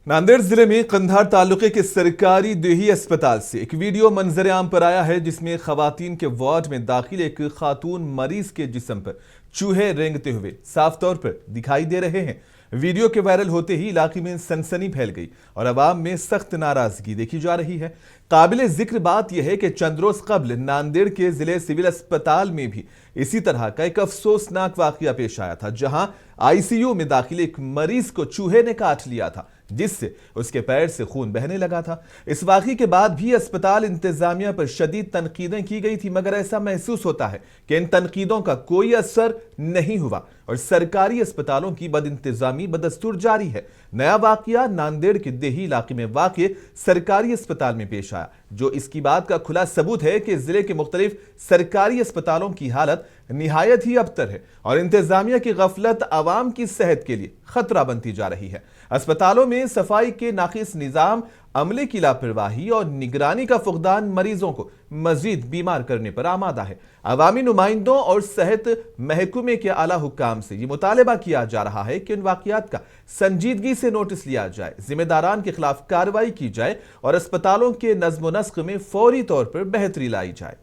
नांदेड़ जिले में कंधार तालुके के सरकारी देही अस्पताल से एक वीडियो मंजर आम पर आया है, जिसमें खवातीन के वार्ड में दाखिल एक खातून मरीज के जिस्म पर चूहे रेंगते हुए साफ तौर पर दिखाई दे रहे हैं। वीडियो के वायरल होते ही इलाके में सनसनी फैल गई और अवाम में सख्त नाराजगी देखी जा रही है। काबिले जिक्र बात यह है कि चंद रोज कबल नांदेड़ के जिले सिविल अस्पताल में भी इसी तरह का एक अफसोसनाक वाकया पेश आया था, जहां आईसीयू में दाखिल एक मरीज को चूहे ने काट लिया था, जिससे उसके पैर से खून बहने लगा था। इस वाकये के बाद भी अस्पताल इंतजामिया पर शदीद तनकीदें की गई थी, मगर ऐसा महसूस होता है कि इन तनकीदों का कोई असर नहीं हुआ और सरकारी अस्पतालों की बदइंतजामी बदस्तूर जारी है। नया वाकया नांदेड़ के देही इलाके में वाक़ सरकारी अस्पताल में पेश आया, जो इसकी बात का खुला सबूत है कि जिले के मुख्तलिफ सरकारी अस्पतालों की हालत निहायत ही अबतर है और इंतजामिया की गफलत आवाम की सेहत के लिए खतरा बनती जा रही है। अस्पतालों में सफाई के नाकिस निजाम, अमले की लापरवाही और निगरानी का फुकदान मरीजों को मजीद बीमार करने पर आमादा है। अवामी नुमाइंदों और सेहत महकमे के आला हुक्काम से ये मुतालबा किया जा रहा है कि इन वाकयात का संजीदगी से नोटिस लिया जाए, जिम्मेदारान के खिलाफ कार्रवाई की जाए और अस्पतालों के नज्म व नस्क में फौरी तौर पर बेहतरी लाई जाए।